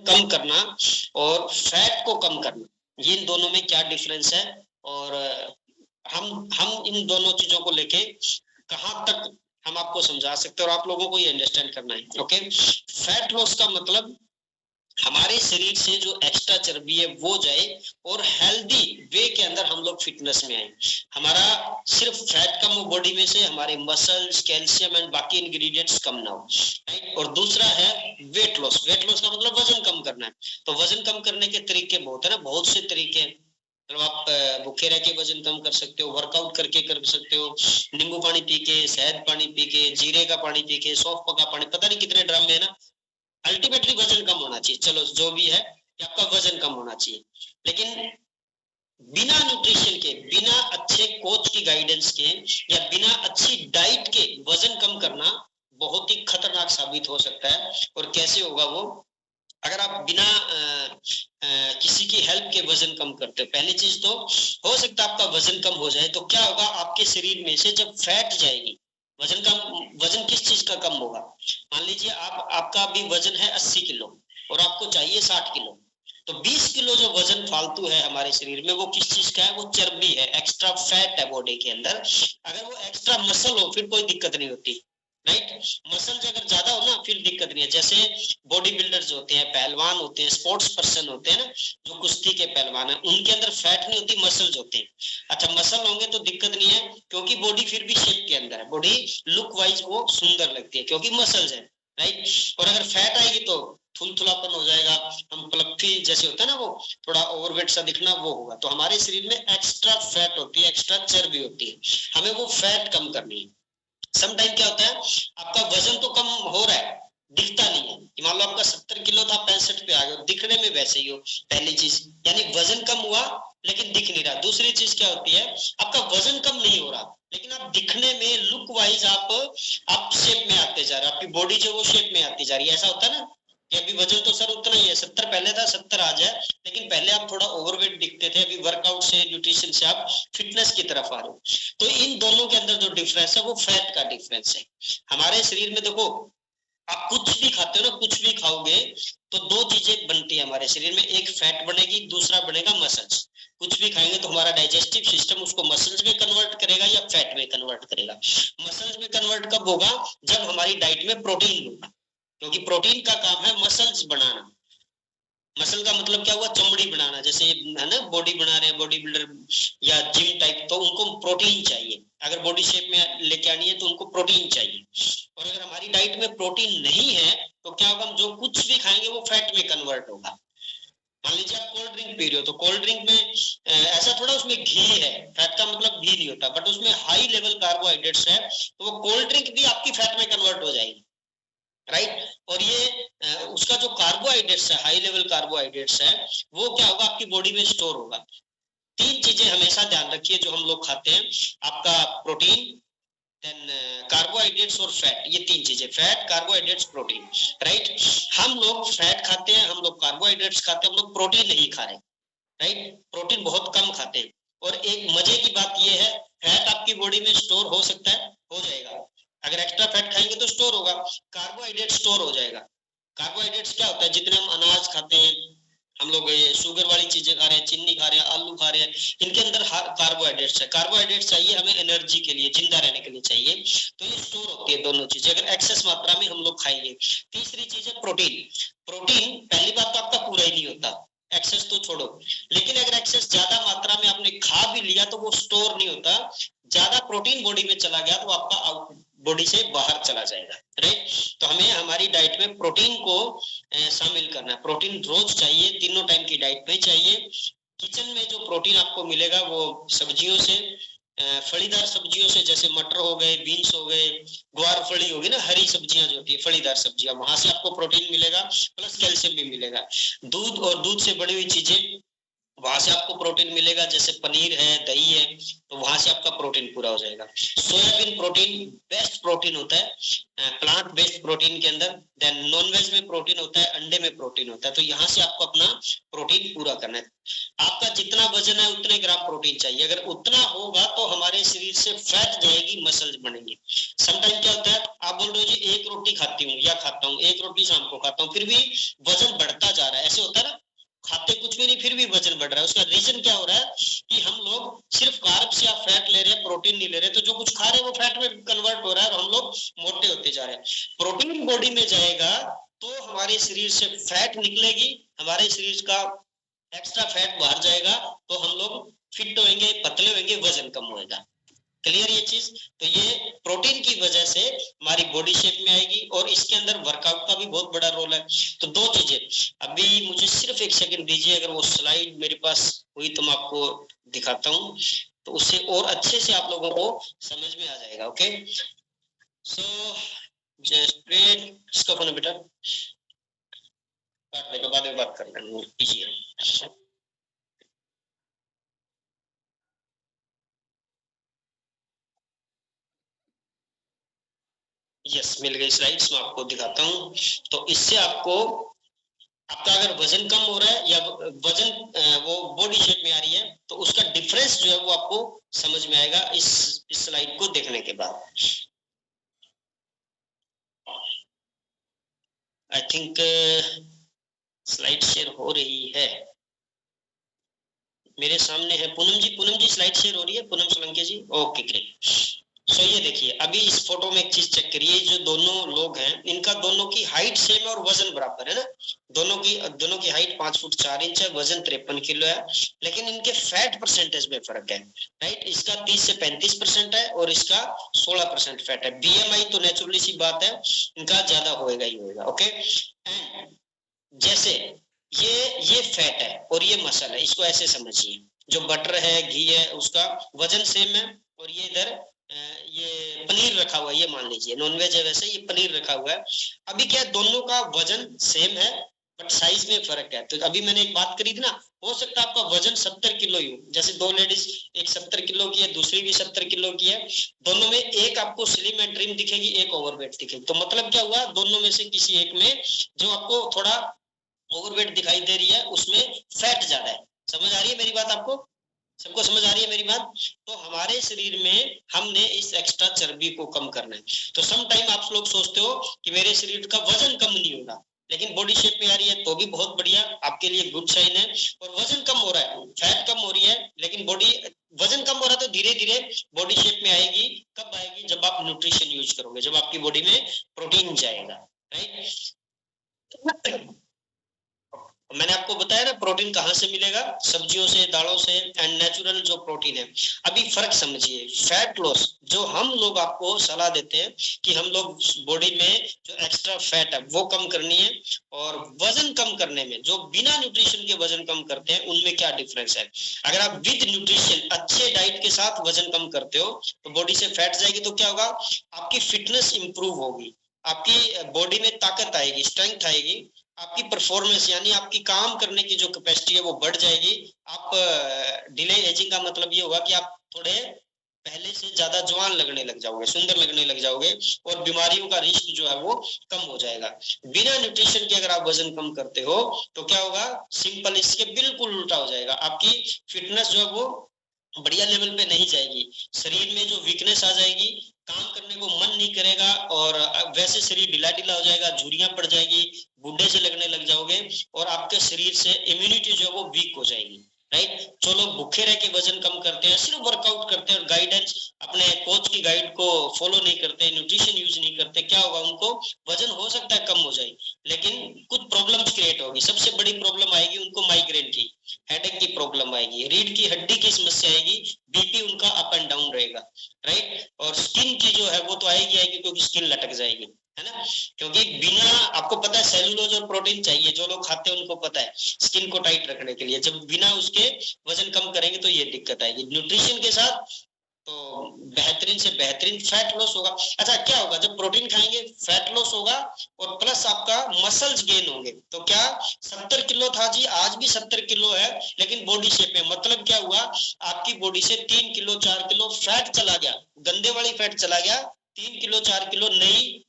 कम करना और फैट को कम करना, ये इन दोनों में क्या डिफरेंस है और हम इन दोनों चीजों को लेके कहाँ तक हम आपको समझा सकते हैं और आप लोगों को ये अंडरस्टैंड करना है। ओके, फैट लॉस का मतलब हमारे शरीर से जो एक्स्ट्रा चर्बी है वो जाए और हेल्दी वे के अंदर हम लोग फिटनेस में आए। हमारा सिर्फ फैट कम हो बॉडी में से, हमारे मसल्स, कैल्शियम एंड बाकी इंग्रेडिएंट्स कम ना हो, राइट। और दूसरा है वेट लॉस। वेट लॉस का मतलब वजन कम करना है। तो वजन कम करने के तरीके बहुत है ना, बहुत से तरीके हैं। मतलब आप भूखे रह के वजन कम कर सकते हो, वर्कआउट करके कर सकते हो, नींबू पानी पी के, शहद पानी पी के, जीरे का पानी पी के, सौंफ पका पानी, पता नहीं कितने ड्राम में है ना। अल्टीमेटली वजन कम होना चाहिए, चलो जो भी है कि आपका वजन कम होना चाहिए। लेकिन बिना न्यूट्रिशन के, बिना अच्छे कोच की गाइडेंस के या बिना अच्छी डाइट के वजन कम करना बहुत ही खतरनाक साबित हो सकता है। और कैसे होगा वो, अगर आप बिना किसी की हेल्प के वजन कम करते हो, पहली चीज तो हो सकता है आपका वजन कम हो जाए, तो क्या होगा आपके शरीर में से जब फैट जाएगी, वजन कम, वजन किस चीज का कम होगा, मान लीजिए आपका अभी वजन है 80 किलो और आपको चाहिए 60 किलो, तो 20 किलो जो वजन फालतू है हमारे शरीर में वो किस चीज का है, वो चर्बी है, एक्स्ट्रा फैट है बॉडी के अंदर। अगर वो एक्स्ट्रा मसल हो फिर कोई दिक्कत नहीं होती, राइट। मसल्स अगर ज्यादा हो ना फिर दिक्कत नहीं है। जैसे बॉडी बिल्डर्स होते हैं, पहलवान होते हैं, स्पोर्ट्स पर्सन होते हैं ना, जो कुश्ती के पहलवान है, उनके अंदर फैट नहीं होती, मसल्स होते हैं। अच्छा, मसल होंगे तो दिक्कत नहीं है क्योंकि बॉडी फिर भी शेप के अंदर है, बॉडी लुक वाइज वो सुंदर लगती है क्योंकि मसल्स है, राइट। और अगर फैट आएगी तो थुलथुलापन हो जाएगा, हम प्लफी जैसे होता है ना, वो थोड़ा ओवरवेट सा दिखना वो होगा। तो हमारे शरीर में एक्स्ट्रा फैट होती है, एक्स्ट्रा चर्बी होती है, हमें वो फैट कम करनी है। समटाइम क्या होता है, आपका वजन तो कम हो रहा है, दिखता नहीं है, कि मान लो आपका 70 किलो था 65 पे आ गया, दिखने में वैसे ही हो, पहली चीज, यानी वजन कम हुआ लेकिन दिख नहीं रहा। दूसरी चीज क्या होती है, आपका वजन कम नहीं हो रहा लेकिन आप दिखने में लुक वाइज आप शेप में आते जा रहे हो, आपकी बॉडी जो वो शेप में आती जा रही है। ऐसा होता है ना कि अभी वजन तो सर उतना ही है, 70 पहले था, 70 आ जाए, लेकिन पहले आप थोड़ा ओवरवेट दिखते थे, अभी वर्कआउट से, न्यूट्रिशन से आप फिटनेस की तरफ आ रहे हो। तो इन दोनों के अंदर जो डिफरेंस है वो फैट का डिफरेंस है। हमारे शरीर में देखो, आप कुछ भी खाते हो ना, कुछ भी खाओगे तो दो चीजें बनती है हमारे शरीर में, एक फैट बनेगी, दूसरा बनेगा मसल्स। कुछ भी खाएंगे तो हमारा डाइजेस्टिव सिस्टम उसको मसल्स में कन्वर्ट करेगा या फैट में कन्वर्ट करेगा। मसल्स में कन्वर्ट कब होगा, जब हमारी डाइट में प्रोटीन होगा, क्योंकि प्रोटीन का काम है मसल्स बनाना। मसल का मतलब क्या हुआ, चमड़ी बनाना, जैसे है ना बॉडी बना रहे हैं बॉडी बिल्डर या जिम टाइप, तो उनको प्रोटीन चाहिए, अगर बॉडी शेप में लेके आनी है तो उनको प्रोटीन चाहिए। और अगर हमारी डाइट में प्रोटीन नहीं है तो क्या होगा, हम जो कुछ भी खाएंगे वो फैट में कन्वर्ट होगा। मान लीजिए आप कोल्ड ड्रिंक पी रहे हो, तो कोल्ड ड्रिंक में ऐसा थोड़ा उसमें घी है, फैट का मतलब घी नहीं होता, बट उसमें हाई लेवल कार्बोहाइड्रेट्स है, तो वो कोल्ड ड्रिंक भी आपकी फैट में कन्वर्ट हो जाएगी, राइट। और ये उसका जो कार्बोहाइड्रेट्स है, हाई लेवल कार्बोहाइड्रेट्स है, वो क्या होगा, आपकी बॉडी में स्टोर होगा। तीन चीजें हमेशा ध्यान रखिए जो हम लोग खाते हैं, आपका प्रोटीन, देन कार्बोहाइड्रेट्स और फैट, ये तीन चीजें, फैट, कार्बोहाइड्रेट्स, प्रोटीन, राइट। हम लोग फैट खाते हैं, हम लोग कार्बोहाइड्रेट्स खाते हैं, हम लोग प्रोटीन नहीं खा रहे, राइट। प्रोटीन बहुत कम खाते हैं। और एक मजे की बात ये है, फैट आपकी बॉडी में स्टोर हो सकता है, हो जाएगा, अगर एक्स्ट्रा फैट खाएंगे तो स्टोर होगा, कार्बोहाइड्रेट स्टोर हो जाएगा। कार्बोहाइड्रेट्स क्या होता है, जितने हम अनाज खाते हैं, हम लोग ये शुगर वाली चीजें खा रहे हैं, चीनी खा रहे हैं, आलू खा रहे हैं, इनके अंदर कार्बोहाइड्रेट्स है। कार्बोहाइड्रेट्स चाहिए हमें एनर्जी के लिए, जिंदा रहने के लिए चाहिए, तो ये स्टोर होती है दोनों चीजें, अगर एक्सेस मात्रा में हम लोग खाएंगे। तीसरी चीज है प्रोटीन। प्रोटीन पहली बात तो आपका पूरा ही नहीं होता, एक्सेस तो छोड़ो, लेकिन अगर एक्सेस ज्यादा मात्रा में आपने खा भी लिया तो वो स्टोर नहीं होता, ज्यादा प्रोटीन बॉडी में चला गया तो आपका बॉडी से बाहर चला जाएगा, राइट। तो हमें हमारी डाइट में प्रोटीन को शामिल करना है, प्रोटीन रोज चाहिए, तीनों टाइम की डाइट में चाहिए। किचन में जो प्रोटीन आपको मिलेगा वो सब्जियों से, फलीदार सब्जियों से, जैसे मटर हो गए, बीन्स हो गए, ग्वार फली होगी ना, हरी सब्जियां जो होती है फलीदार सब्जियां, वहां से आपको प्रोटीन मिलेगा, प्लस कैल्शियम भी मिलेगा। दूध और दूध से बनी हुई चीजें, वहां से आपको प्रोटीन मिलेगा, जैसे पनीर है, दही है, तो वहां से आपका प्रोटीन पूरा हो जाएगा। सोयाबीन प्रोटीन बेस्ट प्रोटीन होता है प्लांट बेस्ड प्रोटीन के अंदर। देन नॉनवेज में प्रोटीन होता है, अंडे में प्रोटीन होता है, तो यहाँ से आपको अपना प्रोटीन पूरा करना है। आपका जितना वजन है उतने ग्राम प्रोटीन चाहिए, अगर उतना होगा तो हमारे शरीर से फैट जाएगी, मसल्स बनेंगे। समटाइम क्या होता है, आप बोल रहे हो जी एक रोटी खाती हूँ या खाता हूँ, एक रोटी शाम को खाता हूँ, फिर भी वजन बढ़ता जा रहा ऐसे होता है ना, खाते कुछ भी नहीं फिर भी वजन बढ़ रहा है। उसका रीजन क्या हो रहा है कि हम लोग सिर्फ कार्ब्स या फैट ले रहे हैं, प्रोटीन नहीं ले रहे, तो जो कुछ खा रहे हैं वो फैट में कन्वर्ट हो रहा है और हम लोग मोटे होते जा रहे हैं। प्रोटीन बॉडी में जाएगा तो हमारे शरीर से फैट निकलेगी, हमारे शरीर का एक्स्ट्रा फैट बाहर जाएगा, तो हम लोग फिट होंगे, पतले होंगे, वजन कम होएगा। क्लियर ये चीज? तो ये प्रोटीन की वजह से हमारी बॉडी शेप में आएगी और इसके अंदर वर्कआउट का भी बहुत बड़ा रोल है। तो दो चीजें, अभी मुझे सिर्फ एक सेकंड दीजिए, अगर वो स्लाइड मेरे पास हुई तो मैं आपको दिखाता हूँ, तो उससे और अच्छे से आप लोगों को समझ में आ जाएगा। ओके, सो जस्ट वेट, इसका फोन बेटा काटने के बाद में बात कर लेंगे। यस, मिल गई स्लाइड्स, मैं आपको दिखाता हूँ। तो इससे आपको, आपका अगर वजन कम हो रहा है या वजन वो बॉडी शेप में आ रही है, तो उसका डिफरेंस जो है वो आपको समझ में आएगा इस स्लाइड को देखने के बाद। आई थिंक स्लाइड शेयर हो रही है, मेरे सामने है। पूनम जी स्लाइड शेयर हो रही है? पूनम सोलंकी जी, ओके ग्रेट। सो ये देखिए, अभी इस फोटो में एक चीज चेक करिए, जो दोनों लोग हैं इनका दोनों की हाइट सेम है और वजन बराबर है ना। दोनों की हाइट 5 फुट 4 इंच है, वजन 53 किलो है, लेकिन इनके फैट परसेंटेज में फर्क है। राइट, इसका 30 से 35% है और इसका 16% फैट है। बीएमआई तो नेचुरली सी बात है इनका ज्यादा होएगा ही होएगा। ओके, एंड जैसे ये फैट है और ये मसल है, इसको ऐसे समझिए, जो बटर है, घी है, उसका वजन सेम है, और ये इधर ये पनीर रखा हुआ है, ये मान लीजिए नॉनवेज है, वैसे ये पनीर रखा हुआ है। अभी क्या है, दोनों का वजन सेम है बट साइज में फर्क है। तो अभी मैंने एक बात करी थी ना, हो सकता है आपका वजन 70 किलो ही हो, जैसे दो लेडीज, एक 70 किलो की है, दूसरी भी 70 किलो की है, दोनों में एक आपको स्लिम एंड ट्रिम दिखेगी, एक ओवरवेट दिखेगी। तो मतलब क्या हुआ, दोनों में से किसी एक में जो आपको थोड़ा ओवरवेट दिखाई दे रही है उसमें फैट ज्यादा है। समझ आ रही है मेरी बात आपको? सबको समझ आ रही है मेरी बात? तो हमारे शरीर में हमने इस एक्स्ट्रा चर्बी को कम करना है। तो सम टाइम आप लोग सोचते हो कि मेरे शरीर का वजन कम नहीं होगा, लेकिन बॉडी शेप में आ रही है तो भी बहुत बढ़िया, आपके लिए गुड साइन है। और वजन कम हो रहा है, फैट कम हो रही है, लेकिन बॉडी, वजन कम हो रहा है तो धीरे धीरे बॉडी शेप में आएगी। कब आएगी? जब आप न्यूट्रिशन यूज करोगे, जब आपकी बॉडी में प्रोटीन जाएगा। राइट, मैंने आपको बताया ना प्रोटीन कहाँ से मिलेगा, सब्जियों से, दालों से, एंड नेचुरल जो प्रोटीन है। अभी फर्क समझिए, फैट लॉस जो हम लोग आपको सलाह देते हैं कि हम लोग बॉडी में जो एक्स्ट्रा फैट है वो कम करनी है, और वजन कम करने में जो बिना न्यूट्रिशन के वजन कम करते हैं उनमें क्या डिफरेंस है। अगर आप विद न्यूट्रिशन अच्छे डाइट के साथ वजन कम करते हो तो बॉडी से फैट जाएगी, तो क्या होगा, आपकी फिटनेस इंप्रूव होगी, आपकी बॉडी में ताकत आएगी, स्ट्रेंथ आएगी, आपकी परफॉर्मेंस यानी आपकी काम करने की जो कैपेसिटी है वो बढ़ जाएगी। आप डिले एजिंग का मतलब ये होगा कि आप थोड़े पहले से ज्यादा जवान लगने लग जाओगे, सुंदर लगने लग जाओगे, और बीमारियों का रिस्क जो है वो कम हो जाएगा। बिना न्यूट्रिशन के अगर आप वजन कम करते हो तो क्या होगा, सिंपल इसके बिल्कुल उल्टा हो जाएगा। आपकी फिटनेस जो है वो बढ़िया लेवल पे नहीं जाएगी, शरीर में जो वीकनेस आ जाएगी, काम करने को मन नहीं करेगा, और वैसे शरीर ढीला ढीला हो जाएगा, झुर्रियां पड़ जाएगी, बूढ़े से लगने लग जाओगे, और आपके शरीर से इम्यूनिटी जो है वो वीक हो जाएगी। राइट, जो लोग भूखे रह के वजन कम करते हैं, सिर्फ वर्कआउट करते हैं और गाइडेंस अपने कोच की गाइड को फॉलो नहीं करते, न्यूट्रिशन यूज नहीं करते, क्या होगा, उनको वजन हो सकता है कम हो जाए, लेकिन कुछ प्रॉब्लम्स क्रिएट होगी। सबसे बड़ी प्रॉब्लम आएगी उनको माइग्रेन की, हेडेक की प्रॉब्लम आएगी, रीढ़ की हड्डी की समस्या आएगी, बीपी उनका अप एंड डाउन रहेगा। राइट, और स्किन की जो है वो तो आएगी आएगी, क्योंकि स्किन लटक जाएगी, है ना, क्योंकि बिना, आपको पता है सेलुलोज और प्रोटीन चाहिए, जो लोग खाते हैं उनको पता है, स्किन को टाइट रखने के लिए। जब बिना उसके वजन कम करेंगे तो ये दिक्कत आएगी। न्यूट्रिशन के साथ तो बेहतरीन से बेहतरीन फैट लॉस होगा। अच्छा, क्या होगा, जब प्रोटीन खाएंगे फैट लॉस होगा, और प्लस आपका मसल्स गेन होंगे। तो क्या 70 किलो था जी, आज भी 70 किलो है, लेकिन बॉडी शेप में, मतलब क्या हुआ, आपकी बॉडी से 3 किलो 4 किलो फैट चला गया, गंदे वाली फैट चला गया, 3 किलो 4 किलो नई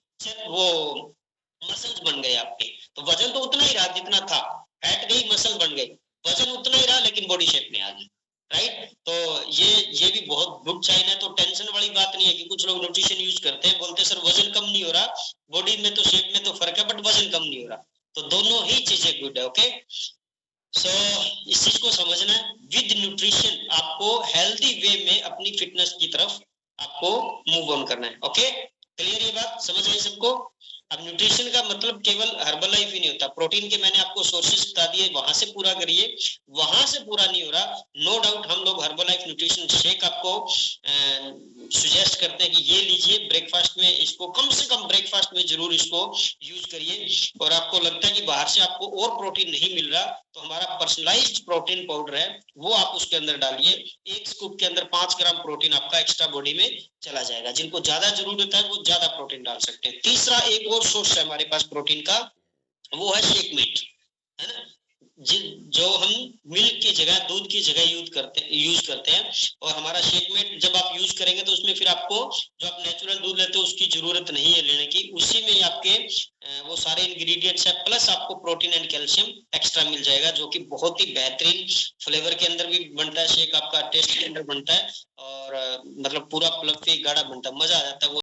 वो मसल्स बन गए आपके। तो वजन तो उतना ही रहा जितना था, फैट गई, मसल बन गई, वजन उतना ही रहा लेकिन बॉडी शेप में आ गई। राइट, तो ये भी बहुत गुड साइन है। तो टेंशन वाली बात नहीं है कि कुछ लोग न्यूट्रिशन यूज करते हैं, बोलते हैं सर वजन कम नहीं हो रहा, बॉडी में तो शेप में तो फर्क है बट वजन कम नहीं हो रहा। तो दोनों ही चीजें गुड है। ओके, सो इस चीज को समझना है। विद न्यूट्रिशन आपको हेल्दी वे में अपनी फिटनेस की तरफ आपको मूव ऑन करना है। ओके, क्लियर ये बात समझ आई सबको? अब न्यूट्रिशन का मतलब केवल हर्बल लाइफ ही नहीं होता। प्रोटीन के मैंने आपको सोर्सेज बता दिए, वहां से पूरा करिए। वहां से पूरा नहीं हो रहा, नो डाउट हम लोग हर्बल लाइफ न्यूट्रिशन शेक आपको सुजेस्ट करते हैं कि ये लीजिए ब्रेकफास्ट में, इसको कम से कम ब्रेकफास्ट में जरूर इसको यूज करिए। और आपको लगता है कि बाहर से आपको और प्रोटीन नहीं मिल रहा, तो हमारा पर्सनलाइज्ड प्रोटीन पाउडर है, वो आप उसके अंदर डालिए। एक स्कूप के अंदर 5 ग्राम प्रोटीन आपका एक्स्ट्रा बॉडी में चला जाएगा। जिनको ज्यादा जरूरत है वो ज्यादा प्रोटीन डाल सकते हैं। तीसरा एक और सोर्स है हमारे पास प्रोटीन का, वो है शेक मीट, है ना, जो हम मिल्क की जगह, दूध की जगह यूज करते हैं। और हमारा शेक मेट जब आप यूज करेंगे तो उसमें फिर आपको जो आप नेचुरल दूध लेते हो उसकी जरूरत नहीं है लेने की, उसी में ही आपके वो सारे इंग्रेडिएंट्स है, प्लस आपको प्रोटीन एंड कैल्शियम एक्स्ट्रा मिल जाएगा, जो कि बहुत ही बेहतरीन फ्लेवर के अंदर भी बनता है शेक, आपका टेस्ट के अंदर बनता है, और मतलब पूरा फ्लफी गाढ़ा बनता है, मजा आ जाता है वो